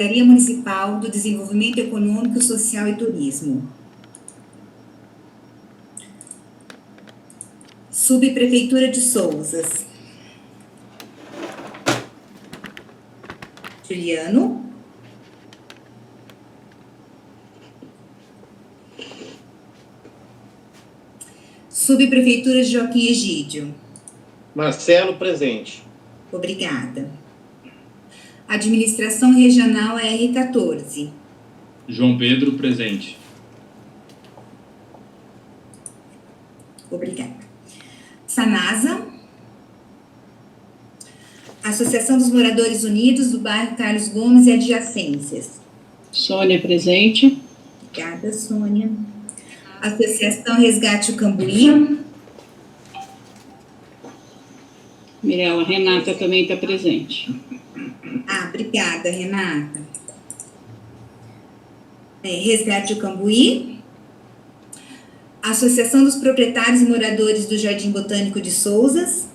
Secretaria Municipal do Desenvolvimento Econômico, Social e Turismo. Subprefeitura de Souzas. Juliano. Subprefeitura de Joaquim Egídio. Marcelo, presente. Obrigada. Administração Regional R14. João Pedro, presente. Obrigada. Sanasa. Associação dos Moradores Unidos do bairro Carlos Gomes e adjacências. Sônia, presente. Obrigada, Sônia. Associação Resgate o Cambuí. Mirella, Renata também está presente. Obrigada, Renata. Resgate o Cambuí. Associação dos Proprietários e Moradores do Jardim Botânico de Souzas.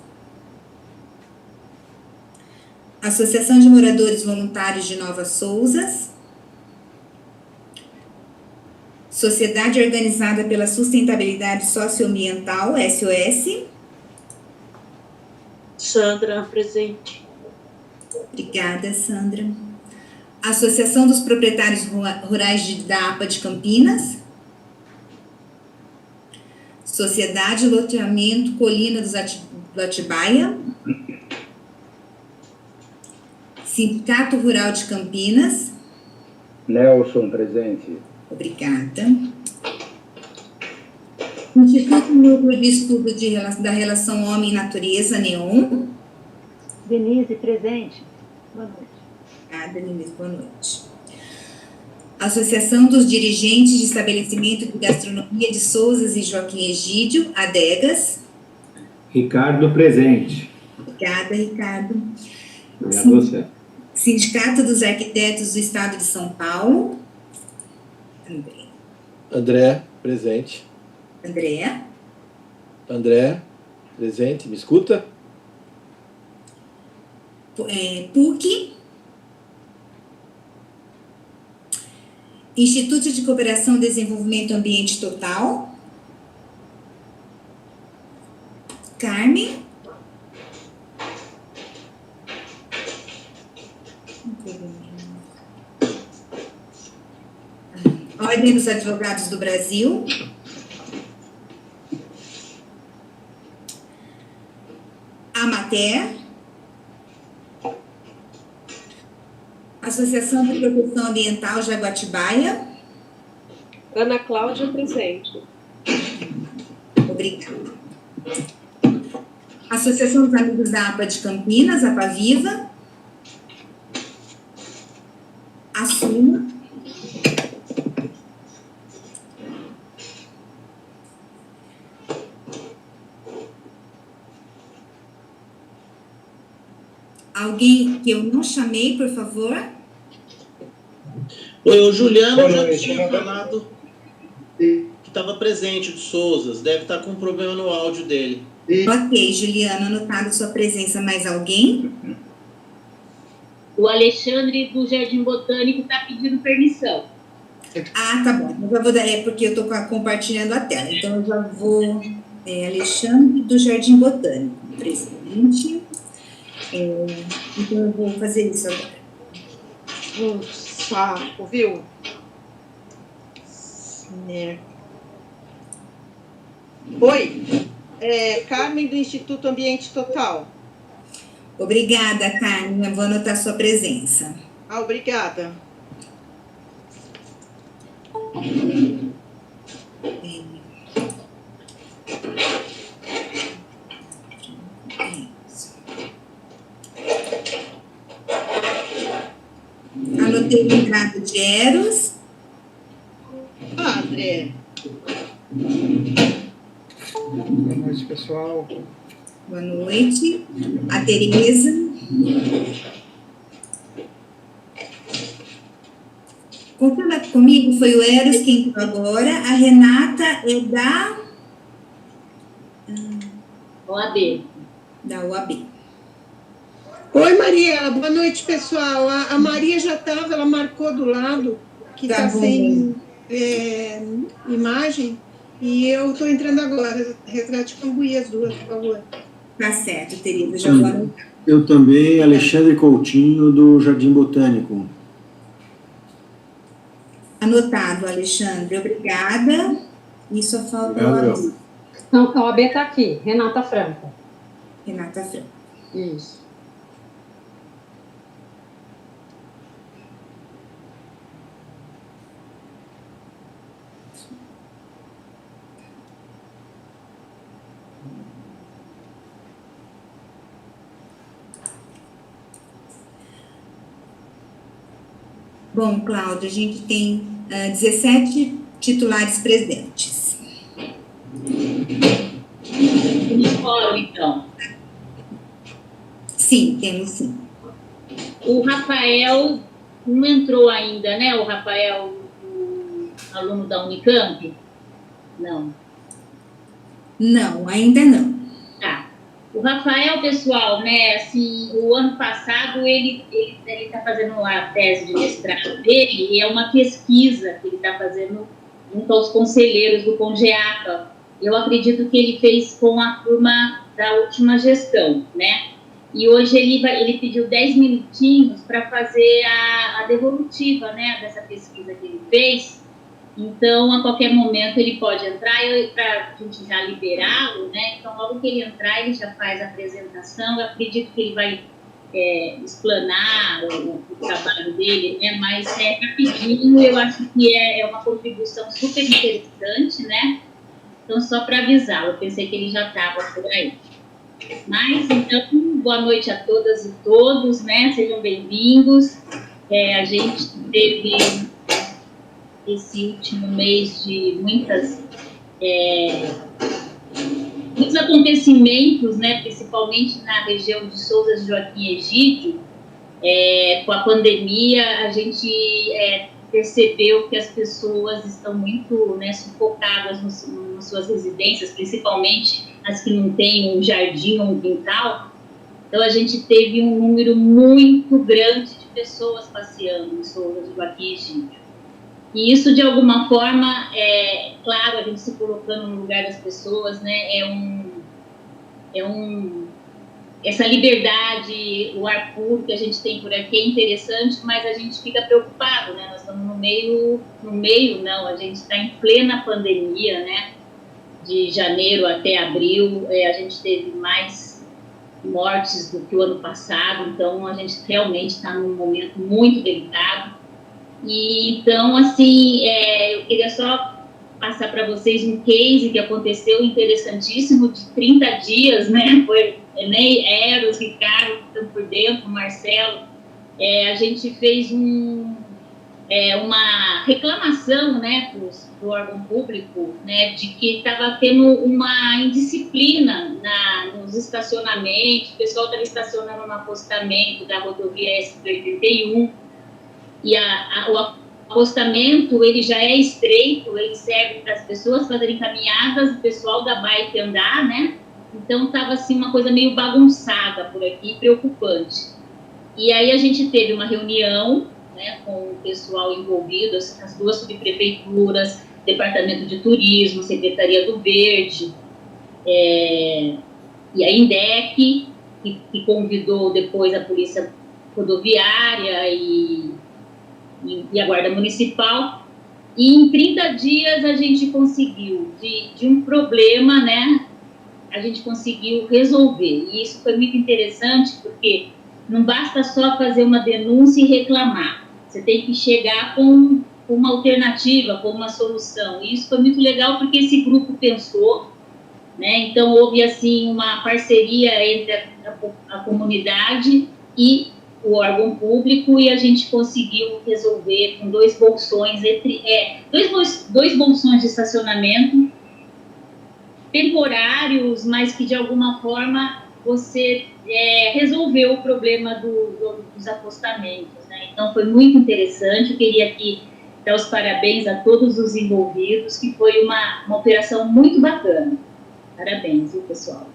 Associação de Moradores Voluntários de Nova Souzas. Sociedade Organizada pela Sustentabilidade Socioambiental, SOS. Sandra, presente. Obrigada, Sandra. Associação dos Proprietários Rurais da APA de Campinas. Sociedade Loteamento Colina do Atibaia. Sindicato Rural de Campinas. Nelson, presente. Obrigada. Instituto Núcleo de Estudo da Relação Homem e Natureza, NEON. Denise, presente. Boa noite. Obrigada, Denise. Boa noite. Associação dos Dirigentes de Estabelecimento de Gastronomia de Souzas e Joaquim Egídio, ADEGAS. Ricardo, presente. Obrigada, Ricardo. Obrigado a você. Sindicato dos Arquitetos do Estado de São Paulo. André, presente. André, presente. Me escuta? PUC. Instituto de Cooperação e Desenvolvimento Ambiente Total. Carmen. Ordem dos Advogados do Brasil. AMATER. Associação de Proteção Ambiental Jaguatibaia. Ana Cláudia, presente. Obrigada. Associação dos Amigos da APA de Campinas, APAVIVA. Assuma. Alguém que eu não chamei, por favor? Oi, o Juliano já tinha falado que estava presente de Souzas. Deve estar com um problema no áudio dele. Ok, Juliano, anotado sua presença. Mais alguém? O Alexandre do Jardim Botânico está pedindo permissão. Tá bom. Eu já vou dar, porque eu estou compartilhando a tela. Então, eu já vou... Alexandre do Jardim Botânico, presente. Então, eu vou fazer isso agora. Um saco, viu? Oi, Carmen do Instituto Ambiente Total. Obrigada, Carmen. Eu vou anotar sua presença. Obrigada. Anotei o entrada de Eros. André. Boa noite, pessoal. Boa noite. A Tereza. Confirma comigo, foi o Eros quem entrou agora. A Renata é da... OAB. Da UAB. Oi, Mariela, boa noite, pessoal. A Maria já estava, ela marcou do lado, que Tá está bom. sem imagem, e eu estou entrando agora. Retrate Cambuí, as duas, por favor. Tá certo, querida, já vou anotar. Eu também, Alexandre Coutinho, do Jardim Botânico. Anotado, Alexandre, obrigada. E só falta o Obrigado, AB. Não, a OAB está aqui, Renata Franco. Renata Franco. Isso. Bom, Cláudia, a gente tem 17 titulares presentes. No fórum, então. Sim, temos sim. O Rafael não entrou ainda, né? O Rafael, o aluno da Unicamp? Não. Não, ainda não. Tá. O Rafael, pessoal, né, assim, o ano passado ele está fazendo a tese de mestrado dele e é uma pesquisa que ele está fazendo junto aos conselheiros do CONGEAPA. Eu acredito que ele fez com a turma da última gestão, né? E hoje ele pediu 10 minutinhos para fazer a devolutiva, né, dessa pesquisa que ele fez. Então, a qualquer momento ele pode entrar para a gente já liberá-lo, né? Então, logo que ele entrar, ele já faz a apresentação. Eu acredito que ele vai explanar o trabalho dele, né? Mas rapidinho, eu acho que é uma contribuição super interessante, né? Então, só para avisá-lo, eu pensei que ele já estava por aí. Mas, então, boa noite a todas e todos, né? Sejam bem-vindos. A gente teve esse último mês de muitos acontecimentos, né, principalmente na região de Souza de Joaquim Egídio. Com a pandemia, a gente percebeu que as pessoas estão muito, né, sufocadas nas suas residências, principalmente as que não têm um jardim ou um quintal. Então, a gente teve um número muito grande de pessoas passeando em Souza de Joaquim Egídio. E isso, de alguma forma, claro, a gente se colocando no lugar das pessoas, né, essa liberdade, o ar puro que a gente tem por aqui é interessante, mas a gente fica preocupado, né, nós estamos no meio não, a gente está em plena pandemia, né, de janeiro até abril, a gente teve mais mortes do que o ano passado, então a gente realmente está num momento muito delicado. E, então, assim, eu queria só passar para vocês um case que aconteceu interessantíssimo de 30 dias, né? Foi Ney, Eros, Ricardo, que estão por dentro, Marcelo. A gente fez uma reclamação, né, do órgão público, né, de que estava tendo uma indisciplina nos estacionamentos, o pessoal estava estacionando no acostamento da rodovia SP81. E o acostamento, ele já é estreito, ele serve para as pessoas fazerem caminhadas, o pessoal da bike andar, né? Então, estava assim uma coisa meio bagunçada por aqui, preocupante. E aí a gente teve uma reunião, né, com o pessoal envolvido, as duas subprefeituras, Departamento de Turismo, Secretaria do Verde, e a INDEC, que convidou depois a Polícia Rodoviária e a Guarda Municipal, e em 30 dias a gente conseguiu, de um problema, né, a gente conseguiu resolver, e isso foi muito interessante, porque não basta só fazer uma denúncia e reclamar, você tem que chegar com uma alternativa, com uma solução, e isso foi muito legal, porque esse grupo pensou, né, então houve, assim, uma parceria entre a comunidade e o órgão público, e a gente conseguiu resolver com dois bolsões dois bolsões de estacionamento temporários, mas que de alguma forma você resolveu o problema dos acostamentos, né? Então foi muito interessante. Eu queria aqui dar os parabéns a todos os envolvidos, que foi uma operação muito bacana. Parabéns, viu, pessoal?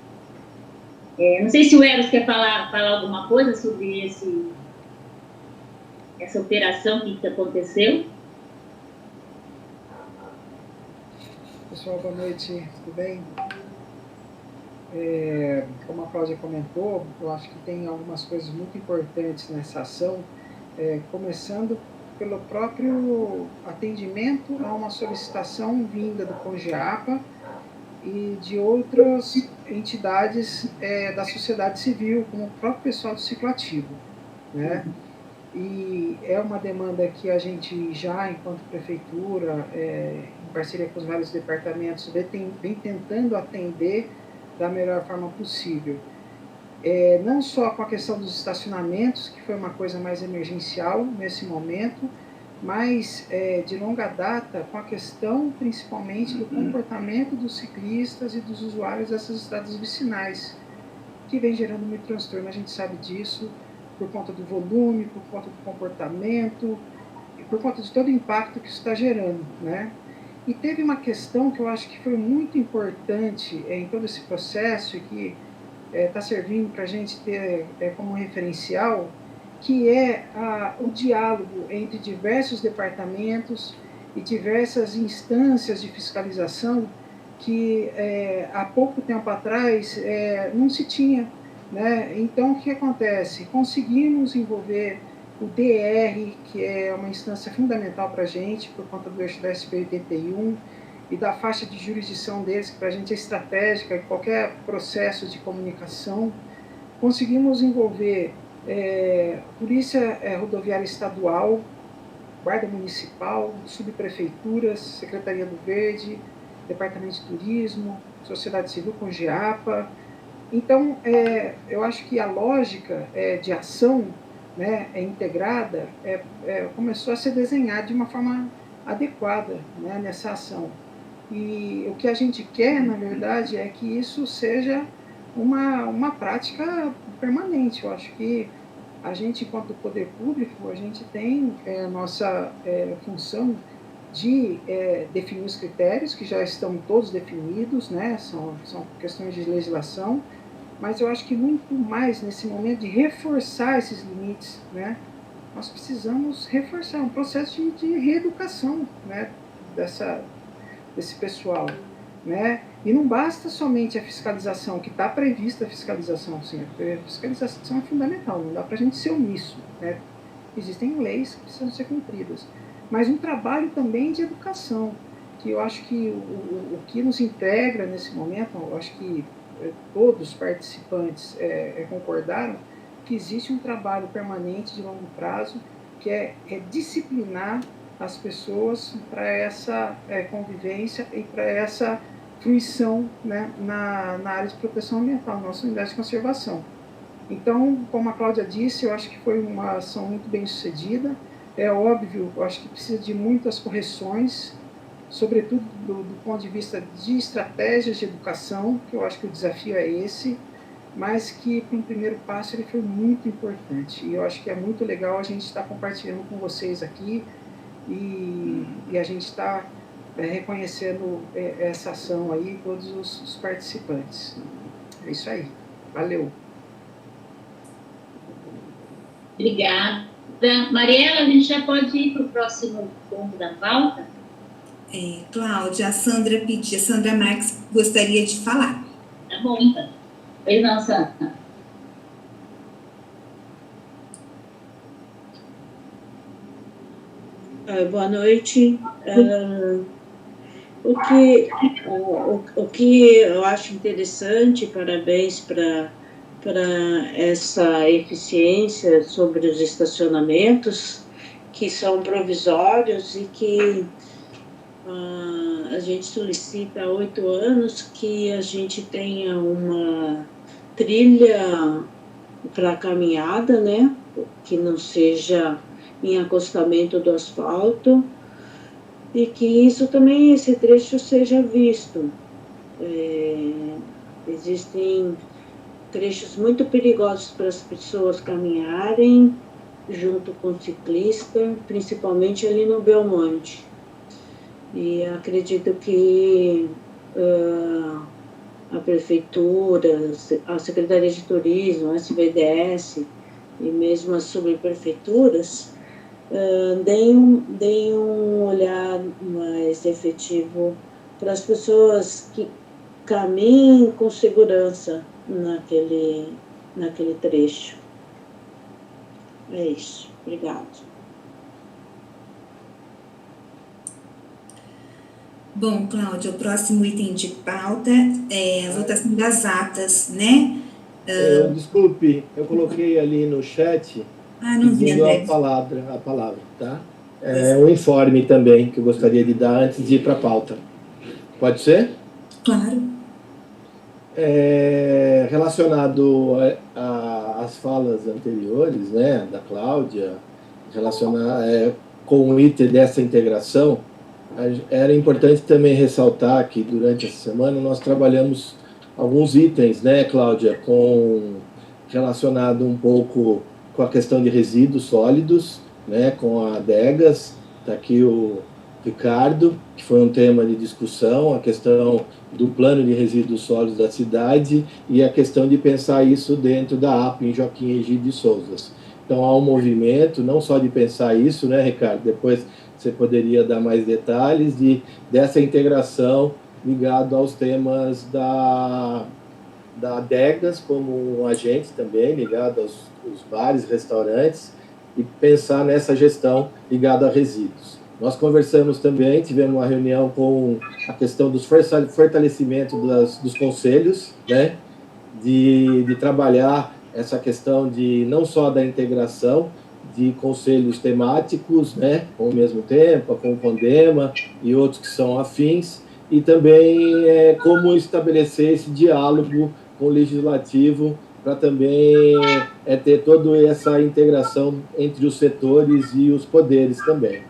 Não sei se o Eros quer falar alguma coisa sobre essa operação que aconteceu. Pessoal, boa noite, tudo bem? Como a Cláudia comentou, eu acho que tem algumas coisas muito importantes nessa ação, começando pelo próprio atendimento a uma solicitação vinda do CONGEAPA e de outras entidades da sociedade civil, como o próprio pessoal do ciclo ativo, né? E é uma demanda que a gente já, enquanto prefeitura, em parceria com os vários departamentos, vem tentando atender da melhor forma possível. Não só com a questão dos estacionamentos, que foi uma coisa mais emergencial nesse momento, mas de longa data com a questão principalmente do comportamento dos ciclistas e dos usuários dessas estradas vicinais, que vem gerando muito transtorno, a gente sabe disso, por conta do volume, por conta do comportamento, e por conta de todo o impacto que isso está gerando, né? E teve uma questão que eu acho que foi muito importante em todo esse processo e que está servindo para a gente ter como referencial, que é o diálogo entre diversos departamentos e diversas instâncias de fiscalização que há pouco tempo atrás não se tinha, né? Então, o que acontece? Conseguimos envolver o DR, que é uma instância fundamental para a gente, por conta do eixo da SP81 e da faixa de jurisdição deles, que para a gente é estratégica em qualquer processo de comunicação. Conseguimos envolver Polícia Rodoviária Estadual, Guarda Municipal, subprefeituras, Secretaria do Verde, Departamento de Turismo, Sociedade Civil, CONGEAPA. Então, eu acho que a lógica de ação, né, integrada, começou a ser desenhada de uma forma adequada, né, nessa ação. E o que a gente quer, na verdade, é que isso seja uma prática permanente. Eu acho que a gente, enquanto poder público, a gente tem a nossa função de definir os critérios, que já estão todos definidos, né, são questões de legislação, mas eu acho que muito mais nesse momento de reforçar esses limites, né, nós precisamos reforçar um processo de reeducação, né, desse pessoal, né, e não basta somente a fiscalização, que está prevista a fiscalização, sim, a fiscalização é fundamental, não dá para a gente ser omisso, né, existem leis que precisam ser cumpridas, mas um trabalho também de educação, que eu acho que o que nos integra nesse momento, eu acho que todos os participantes concordaram que existe um trabalho permanente de longo prazo, que é disciplinar as pessoas para essa convivência e para essa fruição, né, na área de proteção ambiental, na nossa unidade de conservação. Então, como a Cláudia disse, eu acho que foi uma ação muito bem sucedida. É óbvio, eu acho que precisa de muitas correções, sobretudo do ponto de vista de estratégias de educação, que eu acho que o desafio é esse, mas que, para um primeiro passo, ele foi muito importante. E eu acho que é muito legal a gente estar compartilhando com vocês aqui e a gente está reconhecendo essa ação aí, todos os participantes. É isso aí. Valeu. Obrigada. Mariela, a gente já pode ir para o próximo ponto da pauta? Cláudia, a Sandra Marques gostaria de falar. Tá bom, então. Pois não, Sandra. Boa noite. O que eu acho interessante, parabéns para essa eficiência sobre os estacionamentos, que são provisórios e que a gente solicita há 8 anos que a gente tenha uma trilha para caminhada, né, que não seja em acostamento do asfalto, e que isso também, esse trecho seja visto. Existem trechos muito perigosos para as pessoas caminharem junto com o ciclista, principalmente ali no Belmonte. E acredito que a Prefeitura, a Secretaria de Turismo, a SBDS e mesmo as subprefeituras, deem um olhar mais efetivo para as pessoas que caminhem com segurança naquele trecho. É isso. Obrigado. Bom, Cláudia, o próximo item de pauta é a votação das atas, né? Desculpe, eu coloquei ali no chat Não vi, pedindo André. a palavra, tá? Um informe também que eu gostaria de dar antes de ir para a pauta. Pode ser? Claro. Relacionado às falas anteriores, né, da Cláudia, com o item dessa integração, era importante também ressaltar que durante essa semana nós trabalhamos alguns itens, né, Cláudia, relacionado um pouco com a questão de resíduos sólidos, né, com a Adegas. Está aqui o Ricardo, que foi um tema de discussão, a questão do plano de resíduos sólidos da cidade e a questão de pensar isso dentro da APP em Joaquim Egídio de Souza. Então, há um movimento, não só de pensar isso, né, Ricardo? Depois você poderia dar mais detalhes dessa integração ligado aos temas da Adegas como um agente também, ligado aos bares, restaurantes, e pensar nessa gestão ligada a resíduos. Nós conversamos também, tivemos uma reunião com a questão dos fortalecimento dos conselhos, né, de trabalhar essa questão de não só da integração de conselhos temáticos, né, com o mesmo tempo, com o Condema e outros que são afins, e também como estabelecer esse diálogo com o legislativo para também ter toda essa integração entre os setores e os poderes também.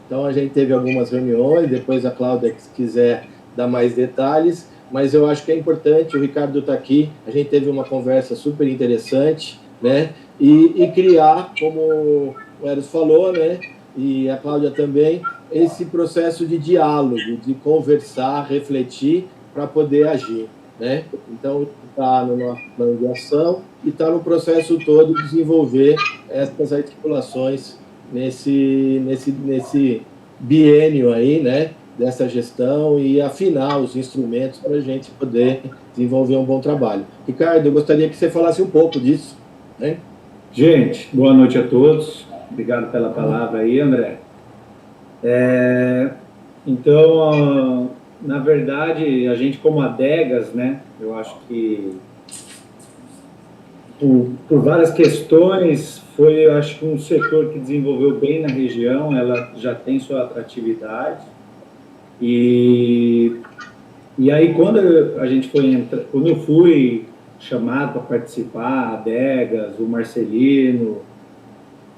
Então, a gente teve algumas reuniões, depois a Cláudia, se quiser dar mais detalhes, mas eu acho que é importante, o Ricardo está aqui, a gente teve uma conversa super interessante, né, e criar, como o Eros falou, né, e a Cláudia também, esse processo de diálogo, de conversar, refletir, para poder agir, né? Então, está no nosso plano de ação e está no processo todo de desenvolver essas articulações nesse biênio aí, né, dessa gestão e afinar os instrumentos para a gente poder desenvolver um bom trabalho. Ricardo, eu gostaria que você falasse um pouco disso, né? Gente, boa noite a todos. Obrigado pela palavra aí, André. Então, na verdade, a gente como Adegas, né, eu acho que por várias questões foi, eu acho que um setor que desenvolveu bem na região, ela já tem sua atratividade. E aí, quando eu fui chamado para participar, a Adegas, o Marcelino,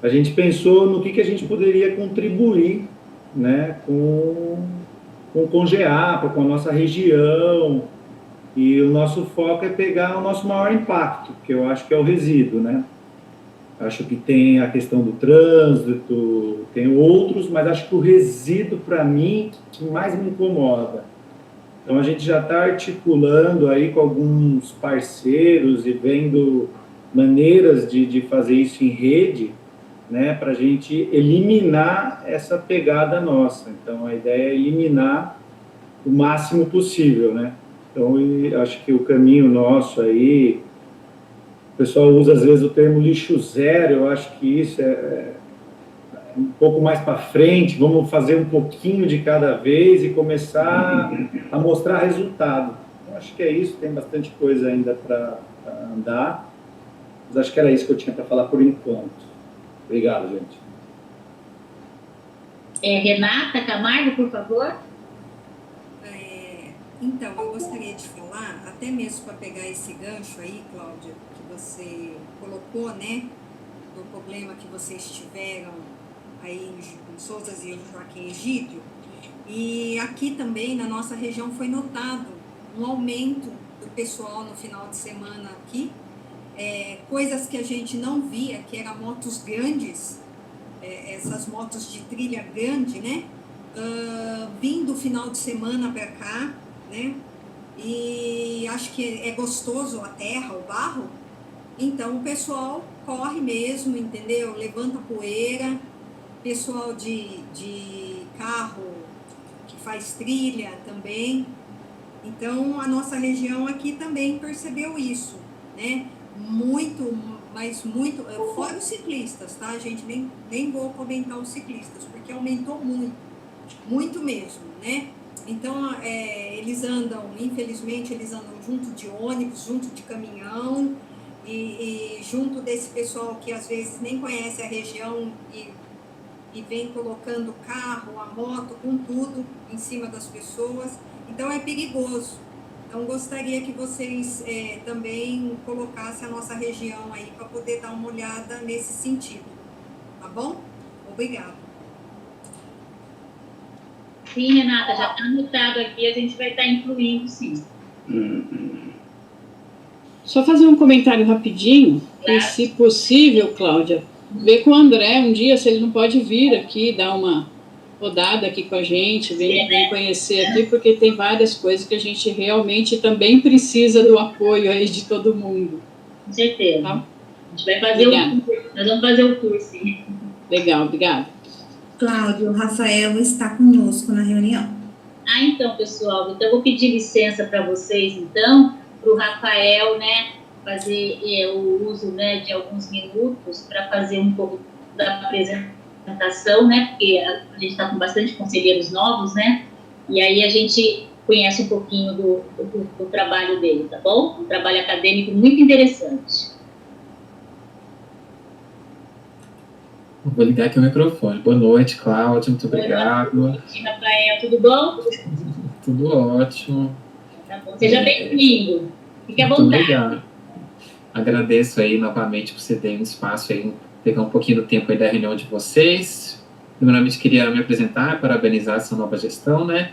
a gente pensou no que a gente poderia contribuir, né, com o Congeapa, com a nossa região, e o nosso foco é pegar o nosso maior impacto, que eu acho que é o resíduo, né? Acho que tem a questão do trânsito, tem outros, mas acho que o resíduo, para mim, que mais me incomoda. Então, a gente já está articulando aí com alguns parceiros e vendo maneiras de fazer isso em rede, né, para a gente eliminar essa pegada nossa. Então, a ideia é eliminar o máximo possível, né? Então, acho que o caminho nosso aí, o pessoal usa às vezes o termo lixo zero, eu acho que isso é um pouco mais para frente, vamos fazer um pouquinho de cada vez e começar a mostrar resultado. Eu acho que é isso, tem bastante coisa ainda para andar, mas acho que era isso que eu tinha para falar por enquanto. Obrigado, gente. Renata Camargo, por favor. Então, eu gostaria de falar, até mesmo para pegar esse gancho aí, Cláudia, que você colocou, né, do problema que vocês tiveram aí em Souza e Joaquim Egídio, e aqui também na nossa região foi notado um aumento do pessoal no final de semana aqui, coisas que a gente não via, que eram motos grandes, essas motos de trilha grande, né, vindo final de semana para cá, né, e acho que é gostoso a terra, o barro, então o pessoal corre mesmo, entendeu? Levanta poeira, pessoal de carro que faz trilha também. Então, a nossa região aqui também percebeu isso, né? Muito, mas muito, fora os ciclistas, tá, gente? Nem vou comentar os ciclistas, porque aumentou muito mesmo, né? Então, eles andam, infelizmente, eles andam junto de ônibus, junto de caminhão, e junto desse pessoal que às vezes nem conhece a região e vem colocando o carro, a moto, com tudo em cima das pessoas. Então é perigoso. Então gostaria que vocês também colocassem a nossa região aí para poder dar uma olhada nesse sentido. Tá bom? Obrigada. Sim, Renata, já está anotado aqui, a gente vai estar incluindo, sim. Só fazer um comentário rapidinho, e se possível, Cláudia, ver com o André um dia se ele não pode vir aqui, dar uma rodada aqui com a gente, vem conhecer aqui, porque tem várias coisas que a gente realmente também precisa do apoio aí de todo mundo. Com certeza. Tá? A gente vai fazer nós vamos fazer o curso, sim. Legal, obrigada. Cláudio, o Rafael está conosco na reunião. Então, pessoal, então eu vou pedir licença para vocês, então, para o Rafael, né, fazer o uso, né, de alguns minutos para fazer um pouco da apresentação, né, porque a gente está com bastante conselheiros novos, né, e aí a gente conhece um pouquinho do trabalho dele, tá bom? Um trabalho acadêmico muito interessante. Vou ligar aqui o microfone. Boa noite, Cláudia, muito obrigado. Boa noite, Rafael, tudo bom? Tudo ótimo. Tá bom. Seja bem-vindo. Fique à Muito vontade. obrigado. Agradeço aí novamente por você ter um espaço aí, pegar um pouquinho do tempo aí da reunião de vocês. Primeiramente, queria me apresentar, parabenizar essa nova gestão, né?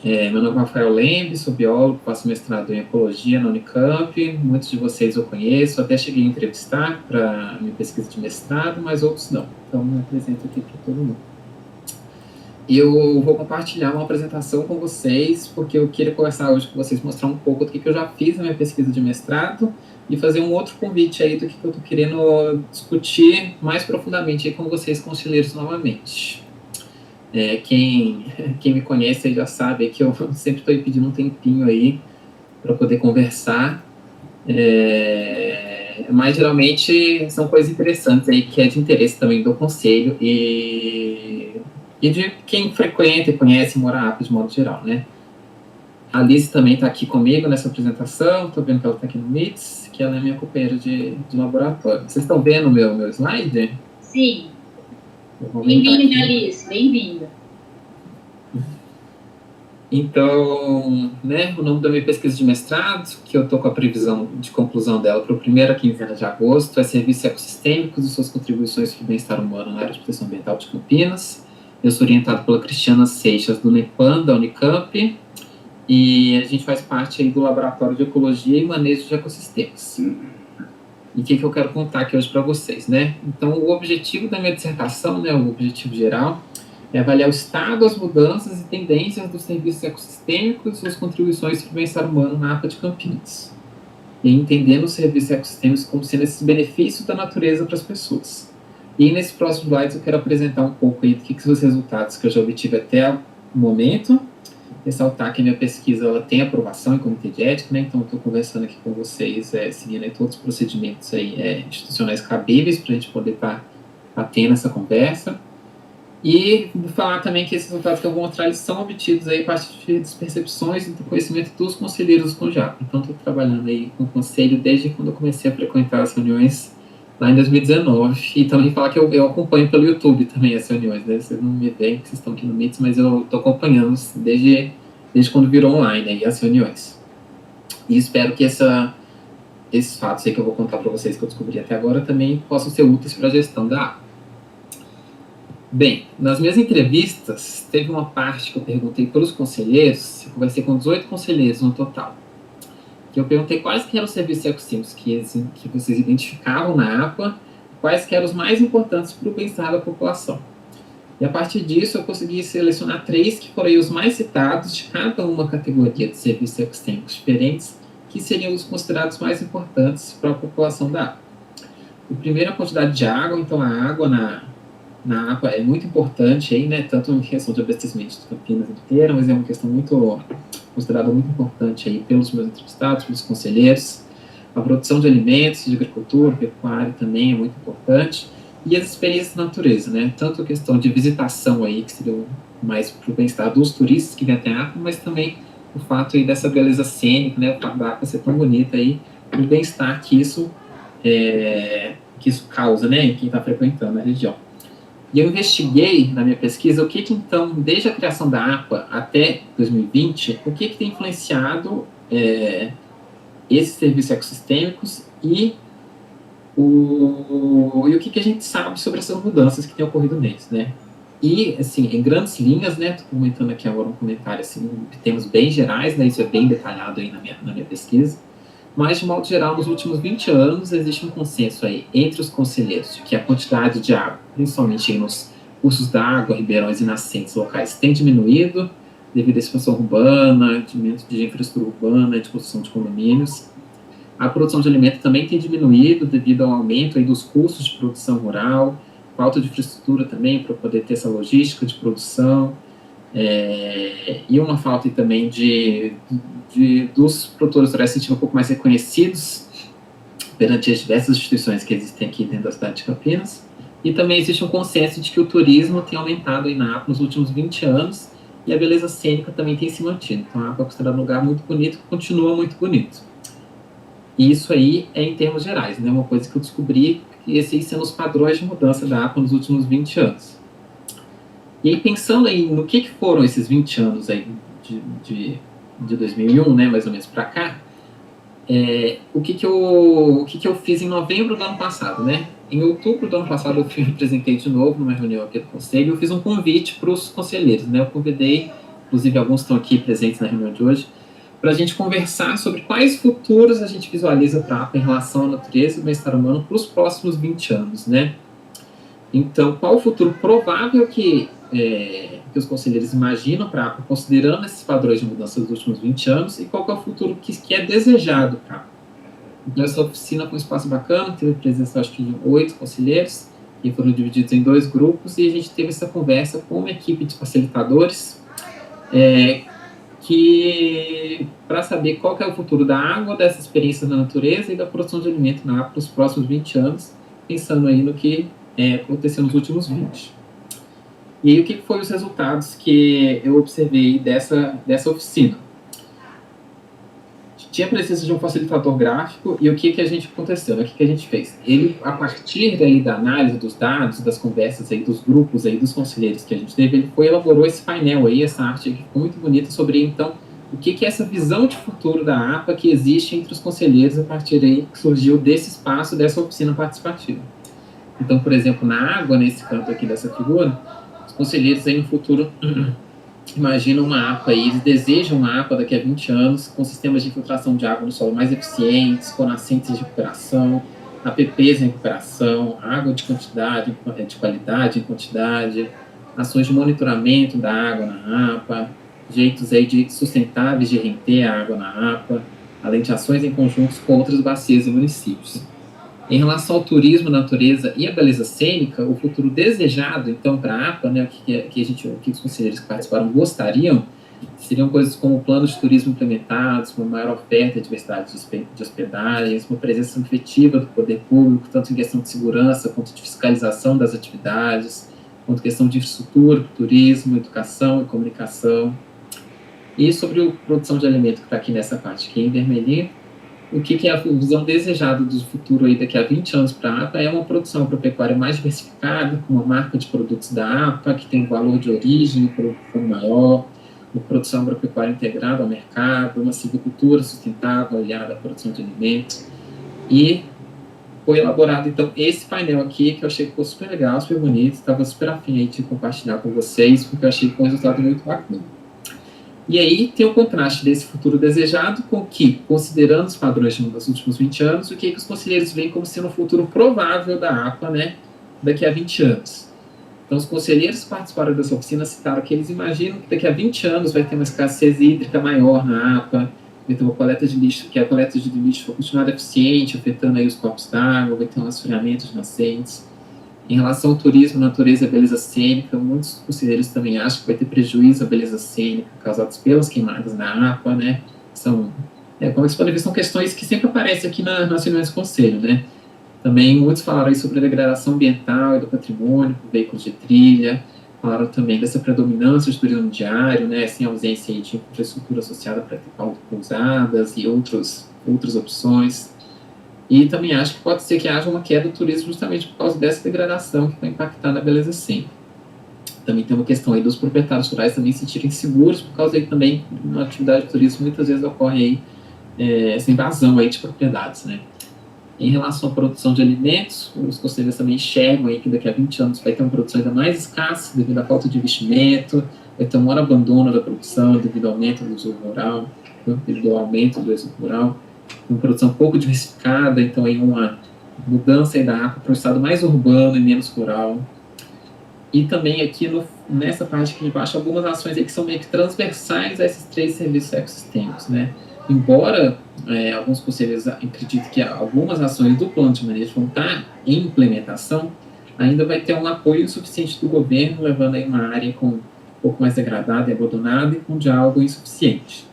Meu nome é Rafael Lembe, sou biólogo, faço mestrado em Ecologia na Unicamp. Muitos de vocês eu conheço, até cheguei a entrevistar para minha pesquisa de mestrado, mas outros não. Então, me apresento aqui para todo mundo. E eu vou compartilhar uma apresentação com vocês, porque eu queria conversar hoje com vocês, mostrar um pouco do que eu já fiz na minha pesquisa de mestrado e fazer um outro convite aí do que eu estou querendo discutir mais profundamente aí com vocês, conselheiros, novamente. Quem me conhece aí já sabe que eu sempre estou pedindo um tempinho aí para poder conversar, mas geralmente são coisas interessantes aí que é de interesse também do conselho e de quem frequenta e conhece Moraapa de modo geral, né? A Liz também está aqui comigo nessa apresentação, estou vendo que ela está aqui no Meets, que ela é minha companheira de laboratório. Vocês estão vendo o meu slide? Sim. Bem-vinda, Alice, bem-vinda. Então, né, o nome da minha pesquisa de mestrado, que eu estou com a previsão de conclusão dela para a primeira quinzena de agosto, é Serviços Ecossistêmicos e suas contribuições para o bem-estar humano na área de proteção ambiental de Campinas. Eu sou orientado pela Cristiana Seixas, do NEPAM, da Unicamp, e a gente faz parte aí do Laboratório de Ecologia e Manejo de Ecossistemas. E o que eu quero contar aqui hoje para vocês, né? Então, o objetivo da minha dissertação, né, o objetivo geral, é avaliar o estado, as mudanças e tendências dos serviços ecossistêmicos e suas contribuições para o bem-estar humano na APA de Campinas. E entendendo os serviços ecossistêmicos como sendo esses benefícios da natureza para as pessoas. E nesse próximo slide eu quero apresentar um pouco aí do que são os resultados que eu já obtive até o momento. Ressaltar que a minha pesquisa ela tem aprovação em comitê de ética, né? Então eu estou conversando aqui com vocês, seguindo aí todos os procedimentos aí, institucionais cabíveis para a gente poder estar tendo essa conversa. E vou falar também que esses resultados que eu vou mostrar eles são obtidos aí a partir das percepções e do conhecimento dos conselheiros do CONJAP. Então estou trabalhando aí com o conselho desde quando eu comecei a frequentar as reuniões lá em 2019, e também falar que eu acompanho pelo YouTube também as reuniões, né? Vocês não me veem, vocês estão aqui no Meets, mas eu estou acompanhando desde quando virou online aí, as reuniões. E espero que esses fatos aí que eu vou contar para vocês que eu descobri até agora também possam ser úteis para a gestão da APA. Bem, nas minhas entrevistas, teve uma parte que eu perguntei para os conselheiros, eu conversei com 18 conselheiros no total, que eu perguntei quais que eram os serviços ecossistêmicos que vocês identificavam na APA, quais que eram os mais importantes para o bem-estar da população. E a partir disso eu consegui selecionar 3 que foram aí os mais citados de cada uma categoria de serviços ecossistêmicos diferentes, que seriam os considerados mais importantes para a população da APA. O primeiro é a quantidade de água, então a água na APA é muito importante, aí, né, tanto em questão de abastecimento de Campinas inteira, mas é uma questão considerada muito importante aí pelos meus entrevistados, pelos conselheiros. A produção de alimentos, de agricultura, pecuária também é muito importante. E as experiências da natureza, né, tanto a questão de visitação aí, que seria mais para o bem-estar dos turistas que vêm até a APA, mas também o fato aí dessa beleza cênica, né, o fato da APA ser tão bonita aí, o bem-estar que isso causa, né, em quem está frequentando a região. E eu investiguei na minha pesquisa o que então, desde a criação da APA até 2020, o que tem influenciado esses serviços ecossistêmicos e o que a gente sabe sobre essas mudanças que têm ocorrido neles, né? E, assim, em grandes linhas, né, estou comentando aqui agora um comentário, assim, de temas bem gerais, né, isso é bem detalhado aí na minha pesquisa, mas, de modo geral, nos últimos 20 anos, existe um consenso aí entre os conselheiros de que a quantidade de água, principalmente aí nos cursos d'água, ribeirões e nascentes locais, tem diminuído devido à expansão urbana, desenvolvimento de infraestrutura urbana, de construção de condomínios. A produção de alimento também tem diminuído devido ao aumento aí dos custos de produção rural, falta de infraestrutura também para poder ter essa logística de produção, e uma falta também dos produtores rurais se sentirem um pouco mais reconhecidos perante as diversas instituições que existem aqui dentro da cidade de Campinas. E também existe um consenso de que o turismo tem aumentado aí na APA nos últimos 20 anos e a beleza cênica também tem se mantido. Então a APA é considerada um lugar muito bonito, continua muito bonito. E isso aí é em termos gerais, né? Uma coisa que eu descobri que esses são os padrões de mudança da APA nos últimos 20 anos. E aí, pensando aí no que foram esses 20 anos aí de 2001, né, mais ou menos, para cá, o que eu fiz em novembro do ano passado, né? Em outubro do ano passado eu me apresentei de novo numa reunião aqui do Conselho e eu fiz um convite para os conselheiros, né? Eu convidei, inclusive alguns estão aqui presentes na reunião de hoje, para a gente conversar sobre quais futuros a gente visualiza para a APA em relação à natureza e ao bem-estar humano para os próximos 20 anos, né? Então, qual o futuro provável que os conselheiros imaginam para a APA, considerando esses padrões de mudança dos últimos 20 anos, e qual que é o futuro que é desejado para a APA. Então, essa oficina foi um espaço bacana, teve presença, acho que, de 8 conselheiros, que foram divididos em 2 grupos, e a gente teve essa conversa com uma equipe de facilitadores, para saber qual que é o futuro da água, dessa experiência na natureza e da produção de alimento na APA para os próximos 20 anos, pensando aí no que aconteceu nos últimos 20. E aí, o que foi os resultados que eu observei dessa oficina? Tinha presença de um facilitador gráfico, e o que a gente aconteceu, o que a gente fez? Ele, a partir daí da análise dos dados, das conversas aí, dos grupos aí, dos conselheiros que a gente teve, ele elaborou esse painel aí, essa arte que ficou muito bonita sobre, então, o que é essa visão de futuro da APA que existe entre os conselheiros a partir daí que surgiu desse espaço, dessa oficina participativa. Então, por exemplo, na água, nesse canto aqui dessa figura, os conselheiros aí no futuro imaginam uma APA aí, eles desejam uma APA daqui a 20 anos, com sistemas de infiltração de água no solo mais eficientes, com nascentes de recuperação, APPs em recuperação, água de quantidade, de qualidade em quantidade, ações de monitoramento da água na APA, jeitos aí de sustentáveis de renter a água na APA, além de ações em conjuntos com outras bacias e municípios. Em relação ao turismo, natureza e a beleza cênica, o futuro desejado, então, para a APA, né, o que os conselheiros que participaram gostariam, seriam coisas como planos de turismo implementados, uma maior oferta e diversidade de hospedagens, uma presença efetiva do poder público, tanto em questão de segurança, quanto de fiscalização das atividades, quanto questão de infraestrutura, turismo, educação e comunicação. E sobre a produção de alimento, que está aqui nessa parte, aqui em vermelhinho, o que é a visão desejada do futuro aí daqui a 20 anos para a APA é uma produção agropecuária mais diversificada, com uma marca de produtos da APA, que tem um valor de origem, um produto maior, uma produção agropecuária integrada ao mercado, uma silvicultura sustentável aliada à produção de alimentos. E foi elaborado, então, esse painel aqui, que eu achei que ficou super legal, super bonito, estava super afim aí de compartilhar com vocês, porque eu achei que foi um resultado muito bacana. E aí tem o contraste desse futuro desejado com que, considerando os padrões dos últimos 20 anos, o que os conselheiros veem como sendo o futuro provável da APA, né, daqui a 20 anos. Então, os conselheiros que participaram dessa oficina citaram que eles imaginam que daqui a 20 anos vai ter uma escassez hídrica maior na APA, vai ter uma coleta de lixo, que a coleta de lixo vai continuar deficiente, afetando aí os corpos d'água, vai ter um assoreamento de nascentes. Em relação ao turismo, natureza e beleza cênica, muitos conselheiros também acham que vai ter prejuízo à beleza cênica causados pelas queimadas na APA, né? Como vocês podem ver, são questões que sempre aparecem aqui nas reuniões do conselho, né? Também muitos falaram aí sobre a degradação ambiental e do patrimônio, veículos de trilha, falaram também dessa predominância de turismo diário, né, sem ausência aí de infraestrutura associada para ter pousadas e outras opções. E também acho que pode ser que haja uma queda do turismo justamente por causa dessa degradação que vai impactar na beleza cênica. Também tem uma questão aí dos proprietários rurais também se sentirem seguros, por causa aí também na atividade de turismo muitas vezes ocorre aí essa invasão aí de propriedades, né. Em relação à produção de alimentos, os conselheiros também enxergam aí que daqui a 20 anos vai ter uma produção ainda mais escassa devido à falta de investimento, vai ter um maior abandono da produção devido ao aumento do uso rural, uma produção pouco diversificada, então aí uma mudança aí da APA para um estado mais urbano e menos rural. E também aqui nessa parte aqui de baixo, algumas ações aí que são meio que transversais a esses 3 serviços ecossistêmicos, né? Embora alguns conselheiros acreditem que algumas ações do plano de manejo vão estar em implementação, ainda vai ter um apoio suficiente do governo, levando aí uma área um pouco mais degradada e abandonada e com diálogo insuficiente.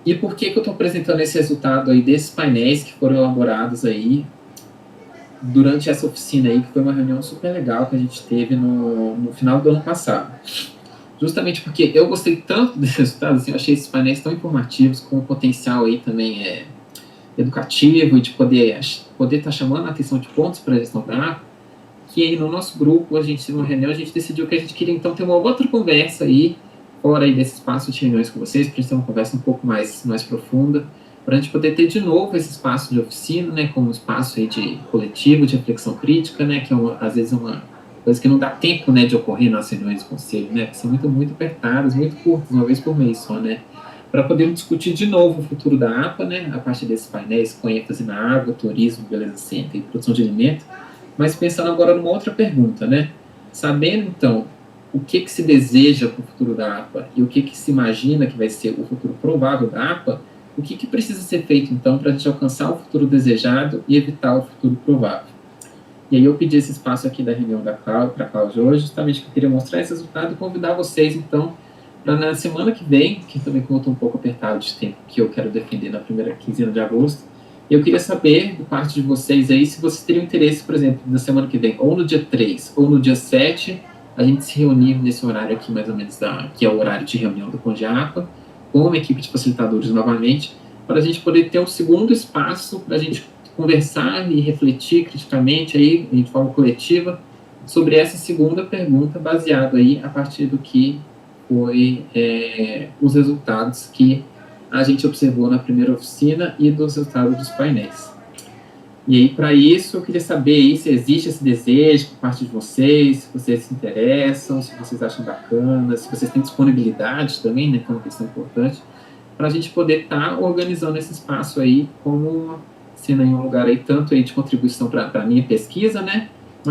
E por que eu estou apresentando esse resultado aí desses painéis que foram elaborados aí durante essa oficina aí, que foi uma reunião super legal que a gente teve no final do ano passado? Justamente porque eu gostei tanto desses resultados, assim, eu achei esses painéis tão informativos, com um potencial aí também educativo e de poder estar chamando a atenção de pontos para a gestão da APA, que aí no nosso grupo, a gente teve uma reunião, a gente decidiu que a gente queria então ter uma outra conversa aí, fora aí desse espaço de reuniões com vocês, para a gente ter uma conversa um pouco mais profunda, para a gente poder ter de novo esse espaço de oficina, né, como um espaço aí de coletivo, de reflexão crítica, né, que às vezes é uma coisa que não dá tempo, né, de ocorrer nas reuniões do conselho, né, que são muito apertadas, muito curtas, uma vez por mês só, né, para podermos discutir de novo o futuro da APA, né, a partir desses painéis com ênfase na água, turismo, beleza cênica e produção de alimento, mas pensando agora numa outra pergunta, né, sabendo então o que se deseja para o futuro da APA e o que se imagina que vai ser o futuro provável da APA, o que precisa ser feito então para a gente alcançar o futuro desejado e evitar o futuro provável? E aí eu pedi esse espaço aqui da reunião para a Cláudia hoje, justamente que eu queria mostrar esse resultado e convidar vocês, então, para na semana que vem, que também como eu estou um pouco apertado de tempo, que eu quero defender na primeira quinzena de agosto, eu queria saber, de parte de vocês aí, se vocês teriam interesse, por exemplo, na semana que vem, ou no dia 3, ou no dia 7, a gente se reunir nesse horário aqui, mais ou menos, que é o horário de reunião do CONDIAPA, com uma equipe de facilitadores novamente, para a gente poder ter um segundo espaço para a gente conversar e refletir criticamente aí, de forma coletiva, sobre essa segunda pergunta, baseado aí a partir do que foi os resultados que a gente observou na primeira oficina e dos resultados dos painéis. E aí, para isso, eu queria saber aí se existe esse desejo por parte de vocês, se vocês se interessam, se vocês acham bacana, se vocês têm disponibilidade também, né, que é uma questão importante, para a gente poder estar organizando esse espaço aí como sendo em um lugar aí tanto aí de contribuição para a minha pesquisa, né,